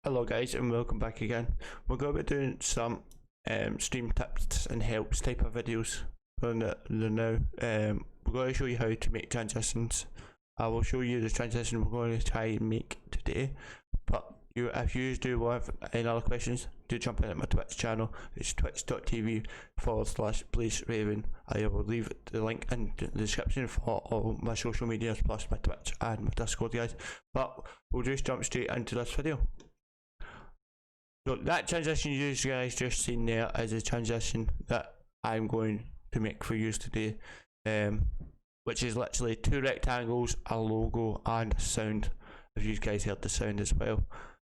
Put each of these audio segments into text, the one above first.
Hello guys and welcome back again. We're going to be doing some stream tips and helps type of videos for the now. We're going to show you how to make transitions. I will show you the transition we're going to try and make today, but if you do have any other questions, do jump in at my Twitch channel. It's twitch.tv/BlazeRaven. I will leave the link in the description for all my social medias plus my Twitch and my Discord, guys. But we'll just jump straight into this video. So that transition you guys just seen there is a transition that I'm going to make for you today, which is literally two rectangles, a logo and a sound. If you guys heard the sound as well,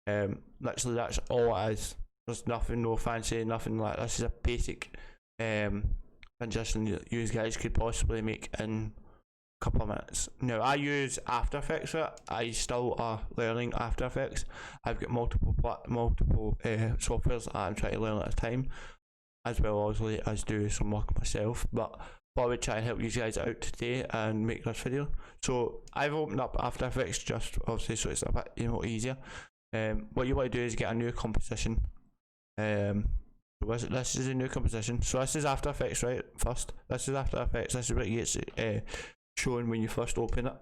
literally that's all it is. There's nothing, no fancy, nothing like this. Is a basic transition that you guys could possibly make in couple of minutes. Now I use After Effects for it. I still are learning After Effects. I've got multiple softwares that I'm trying to learn at a time, as well as do some work myself, but I would try and help you guys out today and make this video. So I've opened up After Effects just obviously so it's a bit easier. What you want to do is get a new composition. This is a new composition. So this is After Effects, right? First, this is After Effects. This is what gets shown when you first open it.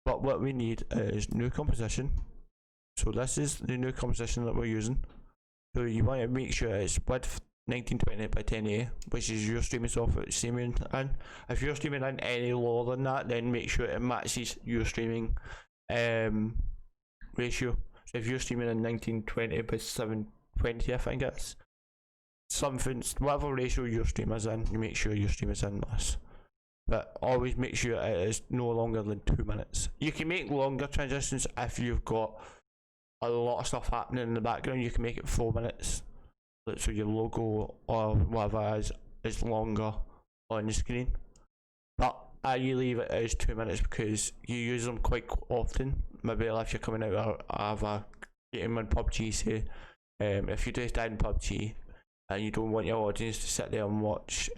But what we need is new composition. So this is the new composition that we're using. So you want to make sure it's width 1920 by 1080, which is your streaming software streaming in. If you're streaming in any lower than that, then make sure it matches your streaming ratio. So if you're streaming in 1920 by 720, I think it's something, whatever ratio your stream is in, you make sure your stream is in this. But always make sure it is no longer than 2 minutes. You can make longer transitions if you've got a lot of stuff happening in the background. You can make it 4 minutes, so your logo or whatever is longer on the screen. But I leave it as 2 minutes because you use them quite often. Maybe if you're coming out of a game in PUBG, say, if you just in PUBG and you don't want your audience to sit there and watch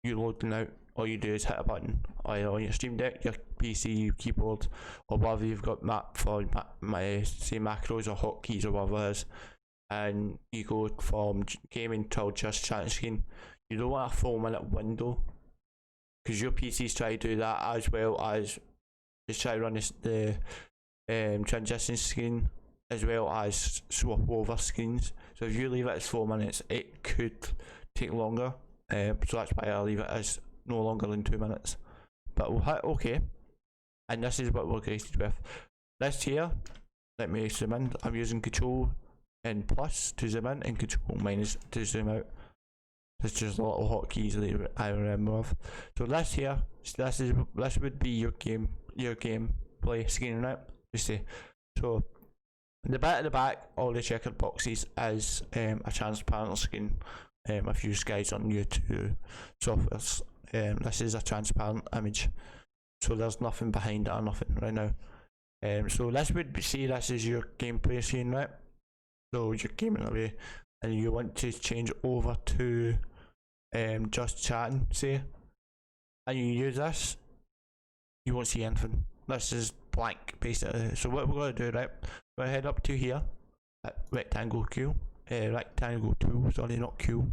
you loading out, all you do is hit a button either on your Stream Deck, your PC, your keyboard, or whatever you've got mapped for say macros or hotkeys or whatever it is, and you go from gaming to just chat screen. You don't want a 4 minute window because your PC's try to do that, as well as just try to run the transition screen as well as swap over screens. So if you leave it as 4 minutes, it could take longer. So that's why I leave it as no longer than 2 minutes. But we'll hit OK, and this is what we're greeted with. This here, let me zoom in. I'm using Control and plus to zoom in and Control minus to zoom out. It's just a little hotkeys that I remember of. So this here, this would be your gameplay screen right? You see. So the bit at the back, all the checkered boxes, is a transparent screen. If you guys are new to softwares, this is a transparent image, so there's nothing behind it or nothing right now. So this would see this is your gameplay screen, right? So you're gaming away and you want to change over to just chatting, say, and you use this, you won't see anything. This is blank basically. So what we're going to do, right, we're going to head up to here at rectangle Q. Rectangle 2, sorry, not Q.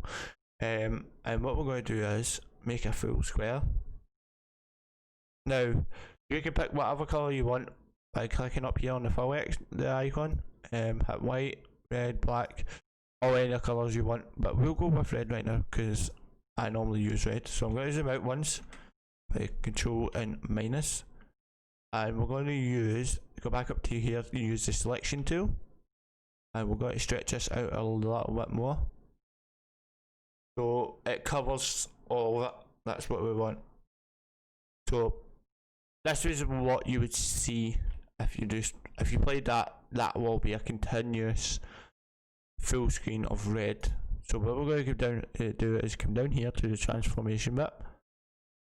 And what we're going to do is make a full square. Now you can pick whatever colour you want by clicking up here on the full X, the icon. Hit white, red, black, or any colours you want, but we'll go with red right now because I normally use red. So I'm going to zoom out once by Control and minus, and we're going to go back up to here and use the selection tool. And we're going to stretch this out a little bit more so it covers all of it. That's what we want. So this is what you would see if you played that will be a continuous full screen of red. So what we're going to do is come down here to the transformation bit,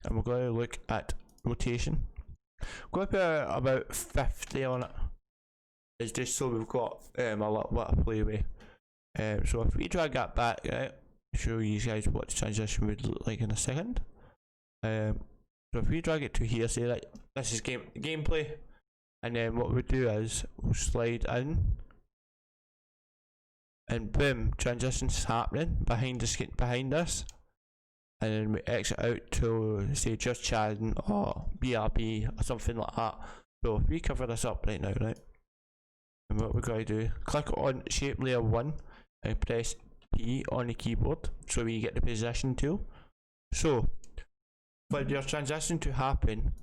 and we're going to look at rotation. We're going to put about 50 on it. It's just so we've got a little bit of play with. So if we drag that back, right, show you guys what the transition would look like in a second. So if we drag it to here, say that this is gameplay, and then what we do is we'll slide in and boom, transition's happening behind us, and then we exit out to say just chatting or BRB or something like that. So if we cover this up right now, right, and what we're going to do, click on shape layer 1 and press P on the keyboard so we get the position tool. So for your transition to happen,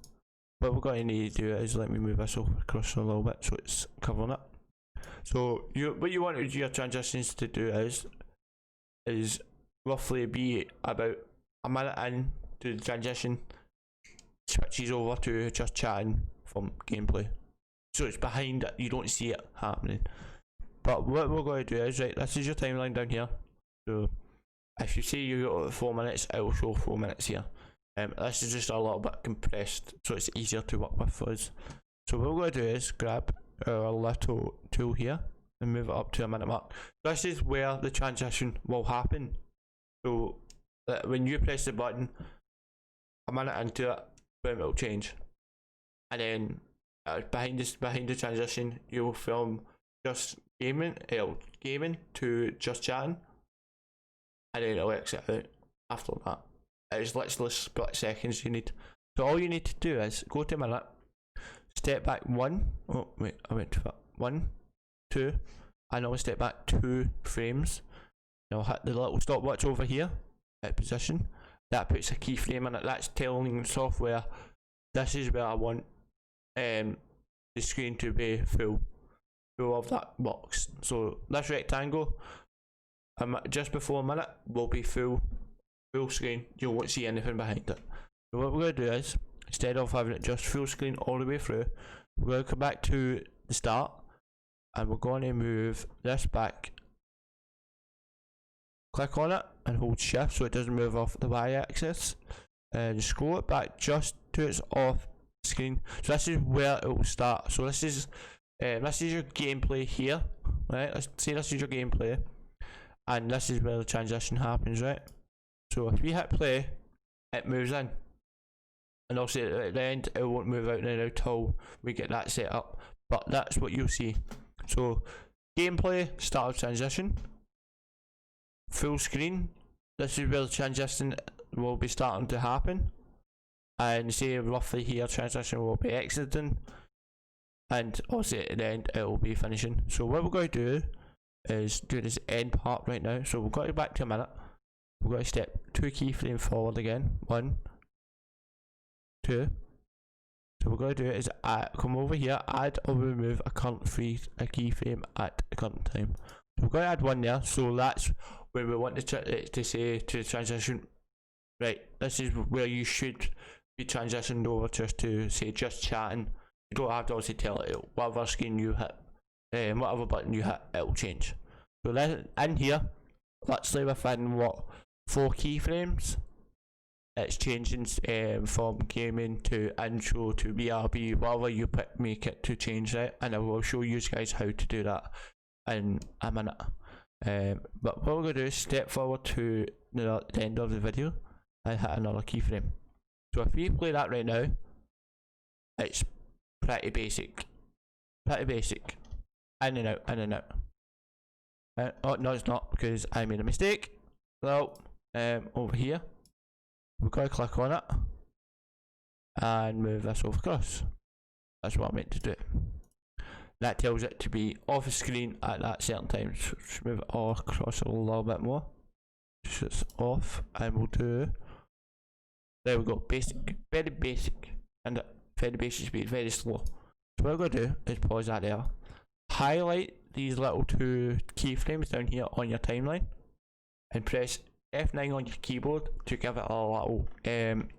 what we're going to need to do is, let me move this over across a little bit so it's covering it. So what you want your transitions to do is roughly be about a minute in to the transition, switches over to just chatting from gameplay. So it's behind it, you don't see it happening. But what we're going to do is, right, this is your timeline down here. So if you say you got 4 minutes, it will show 4 minutes here. This is just a little bit compressed, so it's easier to work with for us. So what we're going to do is grab our little tool here and move it up to a minute mark. This is where the transition will happen. So that when you press the button, a minute into it, boom, it'll change. And then behind the transition, you'll film just gaming to just chatting, and then it'll exit out after that. It's literally split seconds you need. So all you need to do is go to a minute, step back 1, oh wait, I went to 1, 2, and I'll step back 2 frames. Now I'll hit the little stopwatch over here at position. That puts a keyframe in it. That's telling software this is where I want the screen to be full of that box. So this rectangle just before a minute will be full screen. You won't see anything behind it. So what we're going to do is, instead of having it just full screen all the way through, we're going to come back to the start and we're going to move this back. Click on it and hold shift so it doesn't move off the y-axis, and scroll it back just to its off screen. So this is where it will start. So this is your gameplay here, right? Let's say this is your gameplay, and this is where the transition happens, right? So if we hit play, it moves in, and also at the end it won't move out now until we get that set up, but that's what you'll see. So gameplay, start of transition, full screen, this is where the transition will be starting to happen, and say roughly here transition will be exiting, and also at the end it will be finishing. So what we're going to do is do this end part right now. So we'll go back to a minute, we're going to step 2 keyframes forward again, 1, 2. So what we're going to do is come over here, add or remove a keyframe at the current time. So we're going to add 1 there, so that's where we want to say to transition, right, this is where you should be transitioned over to say just chatting. You don't have to obviously tell it whatever screen you hit, whatever button you hit, it'll change. So then in here, let's say within 4 keyframes, it's changing from gaming to intro to BRB, whatever you make it to change that, and I will show you guys how to do that in a minute. But what we're going to do is step forward to the end of the video and hit another keyframe. So if we play that right now, it's pretty basic, in and out. Oh no, it's not, because I made a mistake. So over here, we're going to click on it and move this over across. That's what I meant to do. That tells it to be off the screen at that certain time. So just move it all across a little bit more. Just it's off, and we'll do. There we go. Basic, very basic, and very basic speed, very slow. So what we're going to do is pause that there. Highlight these little 2 keyframes down here on your timeline, and press F9 on your keyboard to give it a little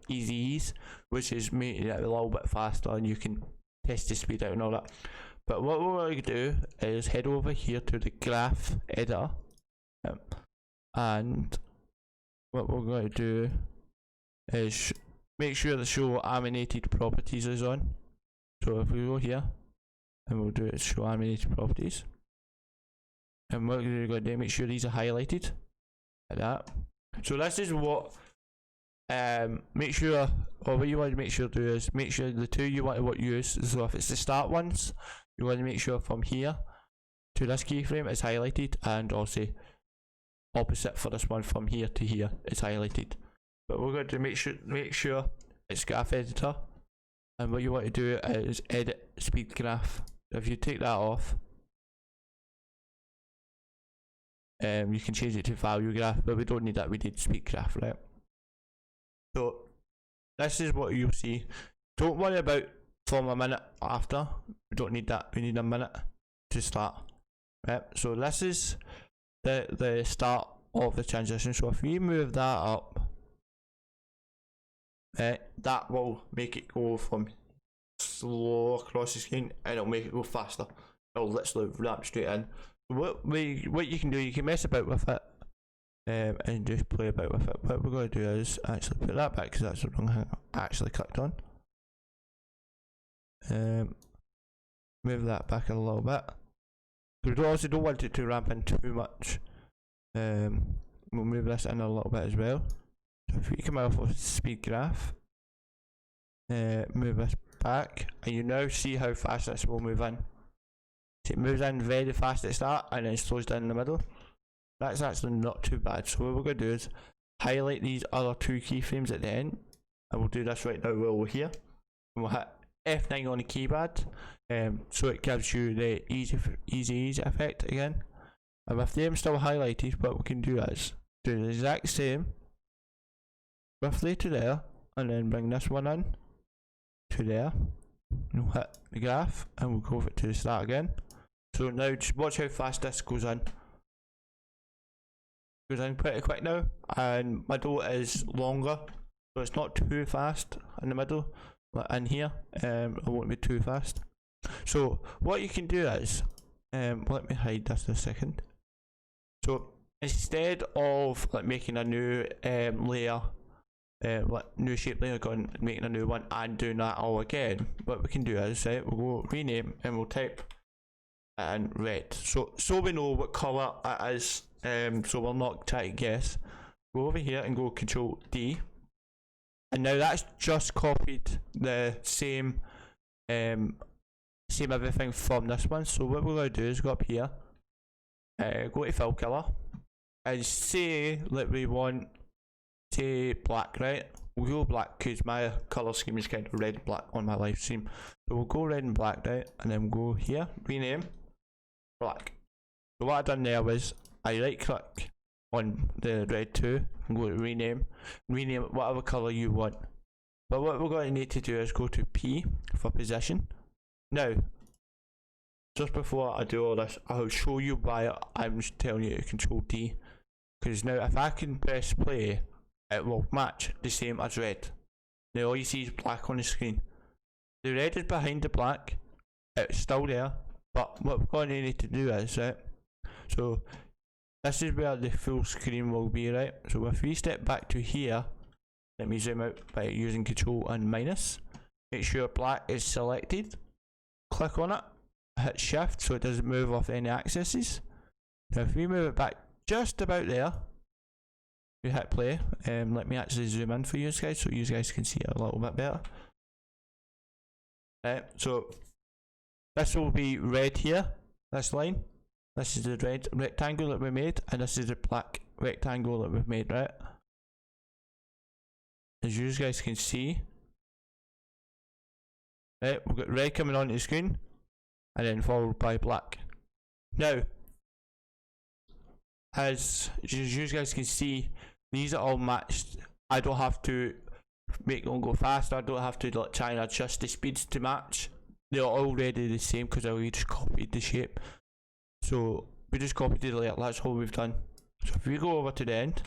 easy ease, which is making it a little bit faster, and you can test the speed out and all that. But what we're going to do is head over here to the graph editor, and what we're going to do is make sure the show animated properties is on. So if we go here and we'll do it, show animated properties, and what we're going to do, make sure these are highlighted like that. So this is what make sure, or what you want to make sure to do is make sure the 2 you want to use. So if it's the start ones, you want to make sure from here to this keyframe is highlighted, and also opposite for this one from here to here is highlighted. But we're going to make sure it's graph editor, and what you want to do is edit speed graph. If you take that off, you can change it to value graph, but we don't need that, we need speed graph, right? So this is what you'll see. Don't worry about from a minute after, we don't need that, we need a minute to start, right? So this is the start of the transition. So if we move that up, that will make it go from slow across the screen, and it'll make it go faster. It'll literally ramp straight in. What you can do, you can mess about with it, and just play about with it. What we're going to do is actually put that back, because that's the wrong thing I actually clicked on. Move that back a little bit. We also don't want it to ramp in too much. We'll move this in a little bit as well. So if we come off of speed graph, move this back, and you now see how fast this will move in. So it moves in very fast at the start, and then slows down in the middle. That's actually not too bad. So what we're going to do is highlight these other two keyframes at the end, and we'll do this right now while we're here. And we'll hit F9 on the keypad, so it gives you the easy effect again. And with them still highlighted, what we can do is do the exact same roughly to there, and then bring this one in to there, and we'll hit the graph, and we'll go over to the start again. So now just watch how fast this goes in. Goes in pretty quick now, and middle is longer, so it's not too fast in the middle. But in here, it won't be too fast. So what you can do is, let me hide this in a second. So instead of like making a new layer, like new shape layer, going and making a new one and doing that all again, what we can do is we'll go rename, and we'll type in red. So we know what colour it is. So we'll not try to guess. Go over here and go Control D, and now that's just copied the same everything from this one. So what we're going to do is go up here, go to fill color, and say that we want, say, black, right? We'll go black because my colour scheme is kind of red and black on my live stream. So we'll go red and black, right? And then we'll go here, rename, black. So what I done there was I right click on the red 2 and go to rename it whatever colour you want. But what we're going to need to do is go to P for position. Now, just before I do all this, I'll show you why I'm just telling you to Control D. Because now if I can press play, it will match the same as red. Now all you see is black on the screen. The red is behind the black, it's still there, but what we're going to need to do is, right, so this is where the full screen will be, right? So if we step back to here, let me zoom out by using Control and minus, make sure black is selected, click on it, hit shift so it doesn't move off any axes. Now if we move it back just about there, we hit play. Let me actually zoom in for you guys so you guys can see it a little bit better. Right, so this will be red here, this line. This is the red rectangle that we made, and this is the black rectangle that we've made, right? As you guys can see, right, we've got red coming onto the screen, and then followed by black. Now, as you guys can see, these are all matched. I don't have to make them go faster. I don't have to like try and adjust the speeds to match. They're already the same because I just copied the shape. So we just copied the layer. That's all we've done. So if we go over to the end,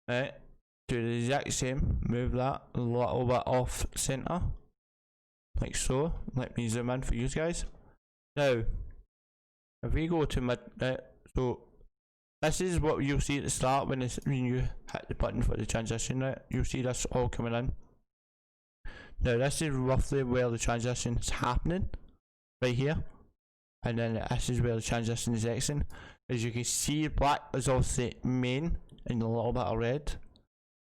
right, do the exact same. Move that a little bit off center, like so. Let me zoom in for you guys. Now, if we go to mid, right, so this is what you'll see at the start when you hit the button for the transition, right? You'll see this all coming in. Now this is roughly where the transition is happening, right here. And then this is where the transition is exiting. As you can see, black is also main and a little bit of red.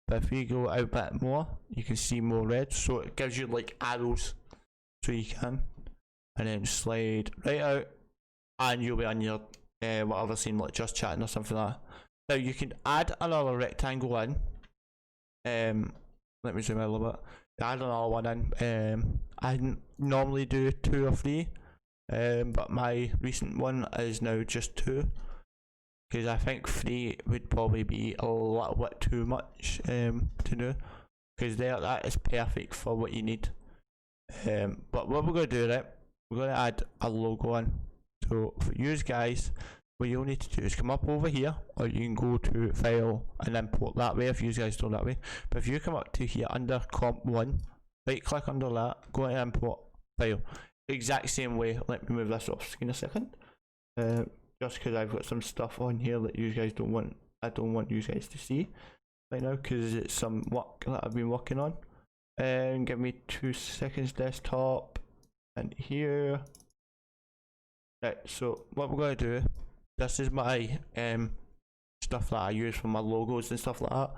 But if we go out a bit more, you can see more red. So it gives you like arrows, so you can. And then slide right out. and you'll be on your whatever scene, like just chatting or something like that. Now you can add another rectangle in. Let me zoom out a little bit. Add another one in. I normally do 2 or 3, but my recent one is now just 2, because I think 3 would probably be a little bit too much to do, because that is perfect for what you need. But what we're going to do, right, we're going to add a logo in. So for you guys, what you'll need to do is come up over here, or you can go to file and import that way if you guys do that way. But if you come up to here under comp 1, right click under that, go to import file. Exact same way. Let me move this off screen a second. Just because I've got some stuff on here that you guys don't want, I don't want you guys to see right now, because it's some work that I've been working on. And give me 2 seconds, desktop, and here. Right, so what we're going to do, this is my stuff that I use for my logos and stuff like that.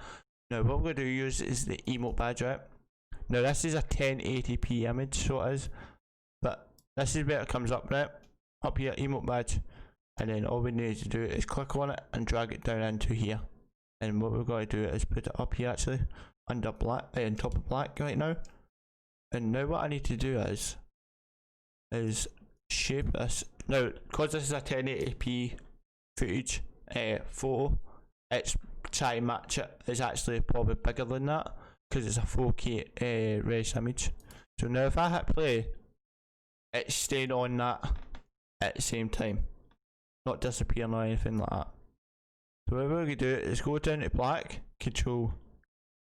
Now what we're going to use is the emote badge, right? Now this is a 1080p image, so it is, but this is where it comes up, right? Up here, emote badge, and then all we need to do is click on it and drag it down into here. And what we're going to do is put it up here actually, under black, on top of black right now. And now what I need to do is shape this. Now, because this is a 1080p footage photo, it's try and match it is actually probably bigger than that, because it's a 4K res image. So now if I hit play, it's staying on that at the same time, not disappearing or anything like that. So what we're going to do is go down to black, Control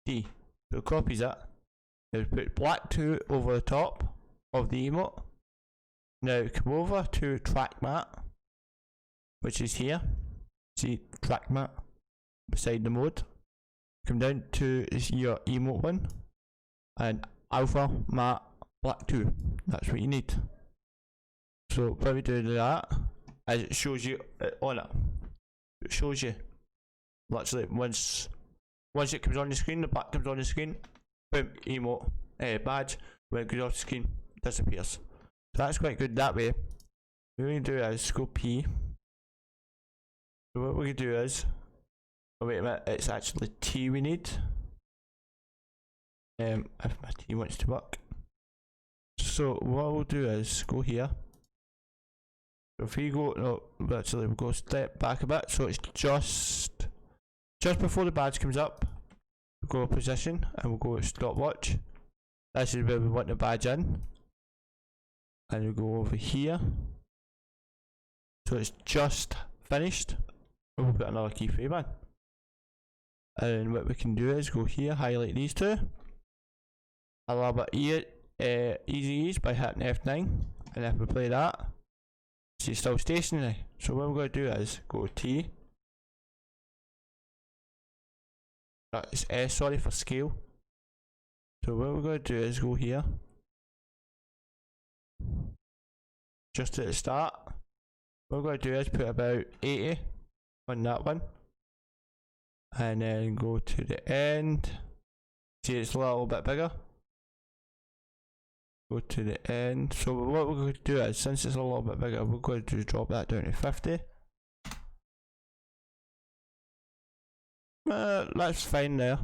D, so it copies it. Now put black 2 over the top of the emote. Now come over to track mat, which is here. See track mat beside the mode. Come down to your emote one, and alpha mat black 2. That's what you need. So when we do that, as it shows you on it, it shows you literally once it comes on the screen, the back comes on the screen, boom, emote badge. When it goes off the screen, disappears. So that's quite good that way. What we're going to do is go P. So what we're going to do is, oh wait a minute, it's actually T we need. If my T wants to work. So what we'll do is go here. So if we go, no, actually we'll go step back a bit, so it's just before the badge comes up. We'll go position and we'll go stopwatch. This is where we want the badge in. And we'll go over here. So it's just finished. We'll put another keyframe in. And what we can do is go here, highlight these two. A little bit easy ease by hitting F9. And if we play that, see it's still stationary. So what we're going to do is go T. It's S, sorry, for scale. So what we're going to do is go here. Just at the start. What we're going to do is put about 80 on that one. And then go to the end. See it's a little bit bigger. Go to the end. So what we're going to do is, since it's a little bit bigger, we're going to drop that down to 50. That's fine there.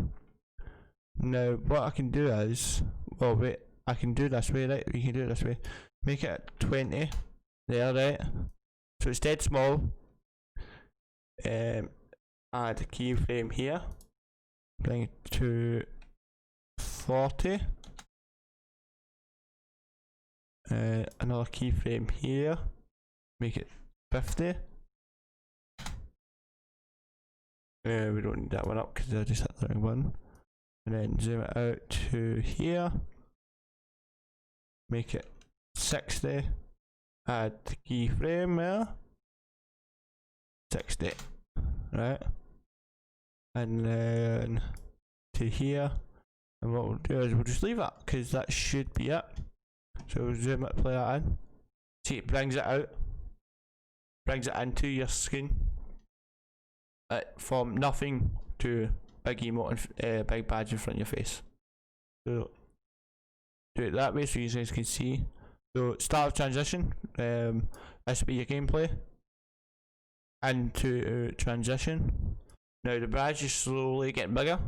Now what I can do is, well wait, I can do this way, right? We can do it this way. Make it 20 there, right? So it's dead small. Add a keyframe here. Bring it to 40. Another keyframe here. Make it 50. We don't need that one up because I just hit the wrong one. And then zoom it out to here. Make it 60. Add the keyframe there. 60. Right. And then to here. And what we'll do is we'll just leave that because that should be it. So we'll zoom it, play that in. See, it brings it out. Brings it into your screen. From nothing to big emote and big badge in front of your face. So do it that way so you guys can see. So start of transition. This will be your gameplay. Into transition. Now the badge is slowly getting bigger,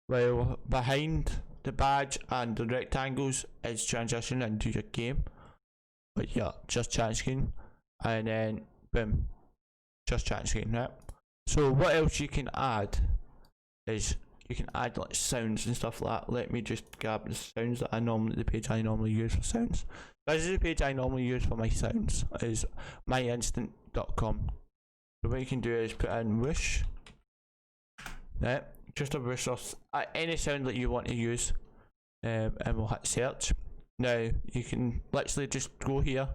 while behind the badge and the rectangles is transition into your game. But yeah, just chat screen, and then boom, just chat screen, right? So what else you can add is you can add like sounds and stuff like that. Let me just grab the sounds that the page I normally use for sounds. This is the page I normally use for my sounds, is myinstant.com. So what you can do is put in whoosh, right? Just a whoosh or any sound that you want to use, and we'll hit search. Now you can literally just go here,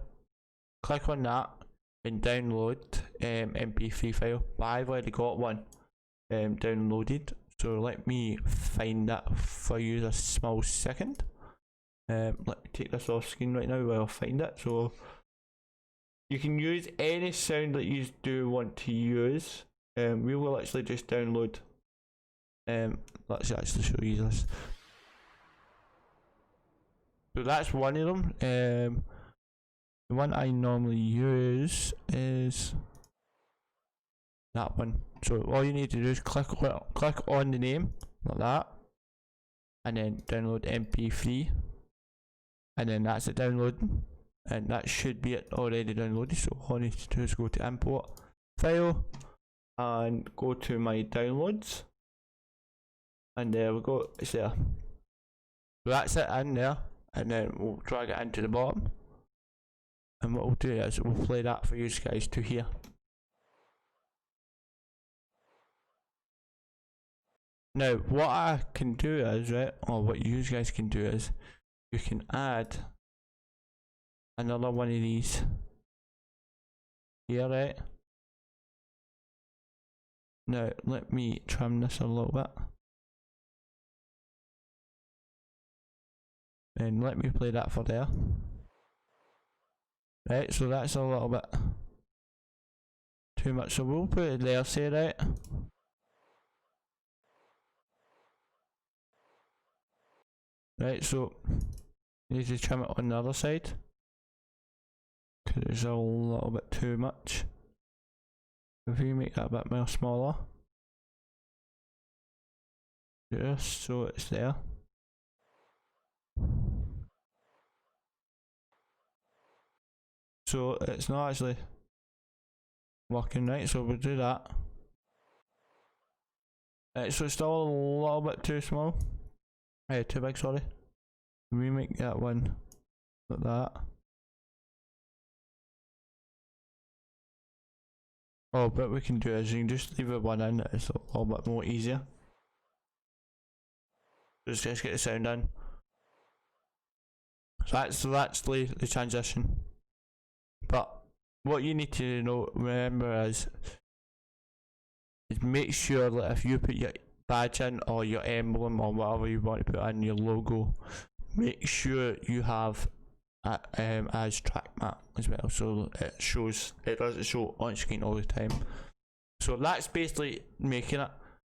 click on that, and download MP3 file. But I've already got one downloaded, so let me find that for you a small second. Let me take this off screen right now while I find it. So you can use any sound that you do want to use. We will actually just download. Let's actually show you this. So that's one of them. The one I normally use is that one. So all you need to do is click on the name like that, and then download MP3, and then that's it downloading, and that should be it already downloaded. So all I need to do is go to import file and go to my downloads, and there we go, it's there. So that's it in there, and then we'll drag it into the bottom, and what we'll do is we'll play that for you guys to hear. Now what I can do is, right, or what you guys can do is, you can add another one of these here, right? Now let me trim this a little bit, and let me play that for there. Right, so that's a little bit too much, so we'll put it there, say, right? Right, so you need to trim it on the other side, because it's a little bit too much. If you make that a bit more smaller, just so it's there. So it's not actually working right, so we'll do that. So it's still a little bit too small. Too big, sorry. We make that one like that. Oh, but we can do is you can just leave it one in, it's a little bit more easier. Just get the sound in. So that's the transition. But what you need to remember is make sure that if you put your badge in or your emblem or whatever you want to put in, your logo, make sure you have as track map as well, so it doesn't show on screen all the time. So that's basically making it.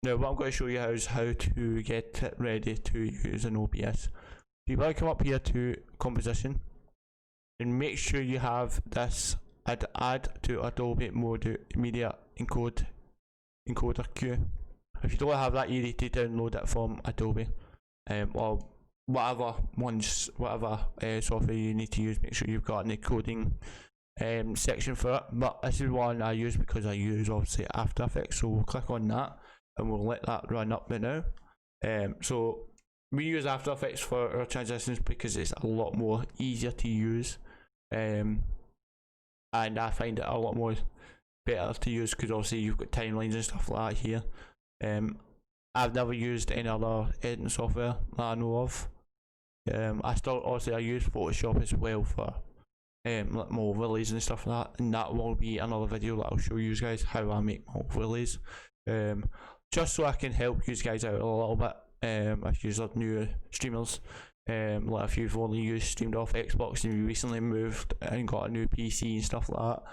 Now what I'm going to show you is how to get it ready to use an OBS. You want to come up here to composition and make sure you have this add to Adobe Media Encoder queue. If you don't have that, you need to download it from Adobe, or whatever software you need to use. Make sure you've got an encoding section for it, but this is one I use because I use obviously After Effects, so we'll click on that and we'll let that run up right now. So we use After Effects for our transitions because it's a lot more easier to use, and I find it a lot more better to use because obviously you've got timelines and stuff like that here. I've never used any other editing software that I know of. I use Photoshop as well for like my overlays and stuff like that, and that will be another video that I'll show you guys how I make my overlays, just so I can help you guys out a little bit. If you're new streamers, like if you've only streamed off Xbox and you recently moved and got a new PC and stuff like that,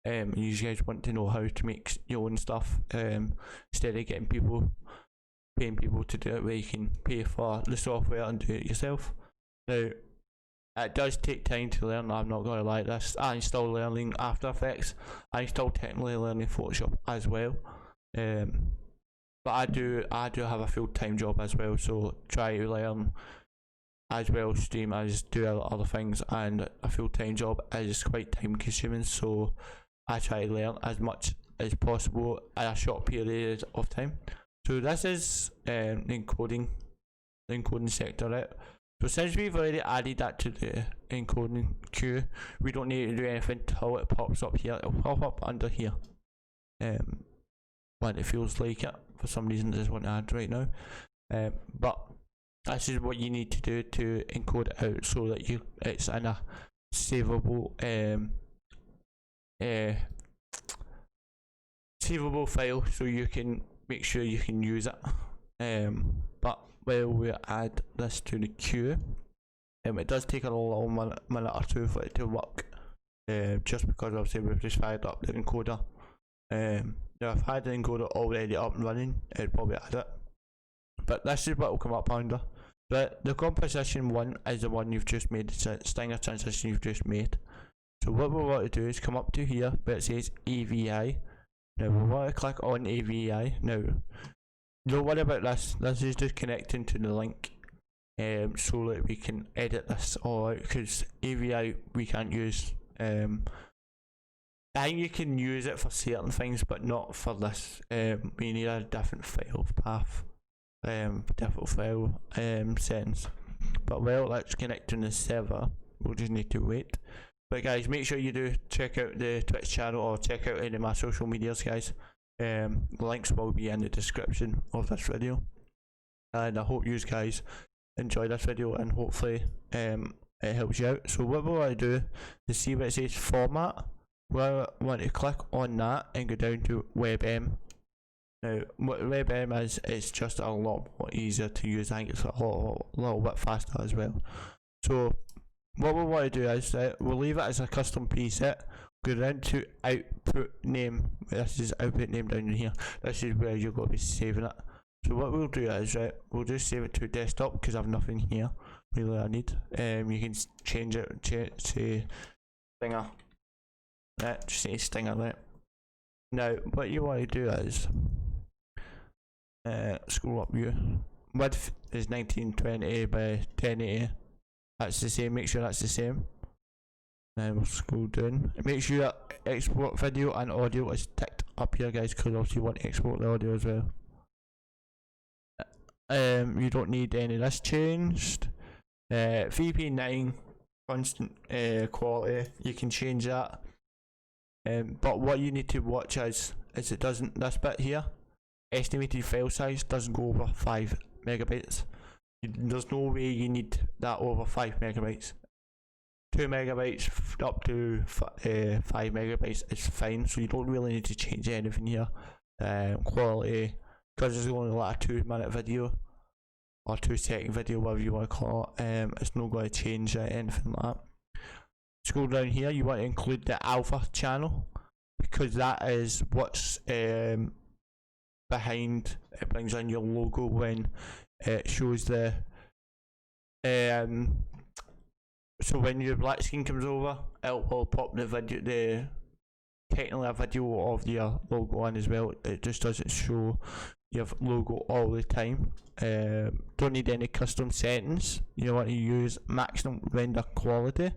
and you guys want to know how to make your own stuff, instead of paying people to do it, where you can pay for the software and do it yourself. Now It does take time to learn, I'm not going to lie this. I'm still learning After Effects. I'm still technically learning Photoshop as well. But I do have a full-time job as well, so try to learn as well, stream as do other things, and a full-time job is quite time consuming, so I try to learn as much as possible in a short period of time. So this is the encoding sector, right? So since we've already added that to the encoding queue, we don't need to do anything until it pops up here. It'll pop up under here when it feels like it. For some reason it doesn't want to add right now, but this is what you need to do to encode it out so that it's in a savable savable file, so you can make sure you can use it. But we'll add this to the queue. It does take a little minute or two for it to work, just because obviously we've just fired up the encoder. Now if I had the encoder already up and running, it'd probably add it, but this is what will come up under. But the composition one is the one you've just made, the Stinger transition you've just made. So what we want to do is come up to here where it says AVI. Now we want to click on AVI. Now don't worry about this, this is just connecting to the link, so that we can edit this all out, because AVI we can't use. I think you can use it for certain things, but not for this. We need a different file path, different file settings. But well, let's connect to the server. We'll just need to wait. But guys, make sure you do check out the Twitch channel or check out any of my social medias, guys. The links will be in the description of this video. And I hope you guys enjoy this video, and hopefully it helps you out. So what we want to do is see where it says format. We want to click on that and go down to WebM. Now what WebM is, it's just a lot more easier to use. I think it's a little bit faster as well. So what we want to do is we'll leave it as a custom preset. Go down to output name. This is output name down in here. This is where you're going to be saving it. So what we'll do is we'll just save it to desktop, because I've nothing here really I need. You can change it to Stinger. Just say Stinger there. Now what you want to do is scroll up here. Width is 1920 by 1080. That's the same, make sure that's the same. Then we'll scroll down. Make sure that export video and audio is ticked up here, guys, because obviously you want to export the audio as well. You don't need any of this changed. VP9 constant quality, you can change that. But what you need to watch is it doesn't, this bit here, estimated file size doesn't go over 5 megabytes. There's no way you need that over 5 megabytes. 2 megabytes up to 5 megabytes is fine, so you don't really need to change anything here. Quality, because it's only like a 2-minute video or 2-second video, whatever you want to call it, it's not going to change anything like that. Scroll down here, you want to include the alpha channel, because that is what's behind, it brings in your logo when it shows the so when your black screen comes over, it will pop the video, technically a video of your logo on as well. It just doesn't show your logo all the time. Don't need any custom settings. You want to use maximum render quality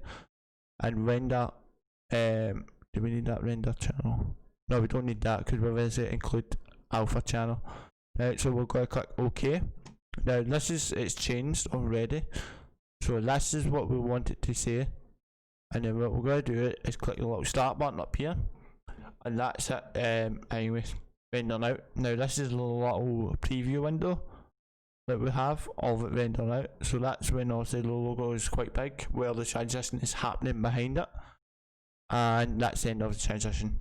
and render. Do we need that render channel? No, we don't need that, because we're going to include alpha channel. Right, so we're going to click OK. Now this is, it's changed already, so this is what we want it to say, and then what we're going to do is click the little start button up here, and that's it. Anyways, rendering out. Now this is a little preview window that we have of it rendering out, so that's when obviously the logo is quite big, where the transition is happening behind it, and that's the end of the transition.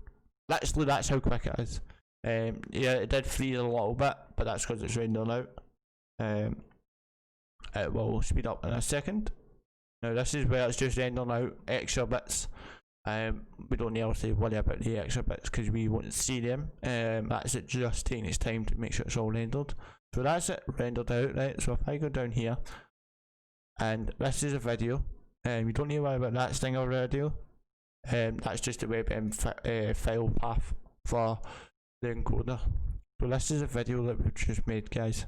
Literally, that's how quick it is. Yeah, it did freeze a little bit, but that's because it's rendering out. It will speed up in a second. Now this is where it's just rendering out extra bits. We don't need to worry about the extra bits because we won't see them. That's it, just taking its time to make sure it's all rendered. So that's it rendered out, right? So if I go down here, and this is a video, You don't need to worry about that Stinger radio. That's just the WebM file path for the encoder. So this is a video that we've just made, guys.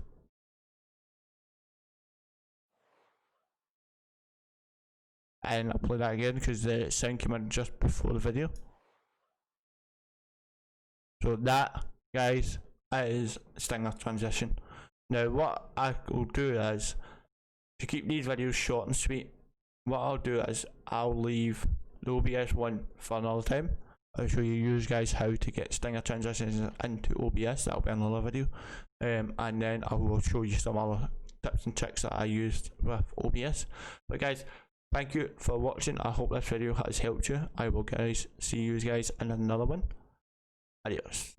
And I'll play that again because the sound came in just before the video. So that, guys, is Stinger transition. Now what I will do is, to keep these videos short and sweet, what I'll do is I'll leave the OBS one for another time. I'll show you guys how to get Stinger transitions into OBS. That'll be another video. And then I will show you some other tips and tricks that I used with OBS. But guys, thank you for watching. I hope this video has helped you. I will guys see you guys in another one. Adios.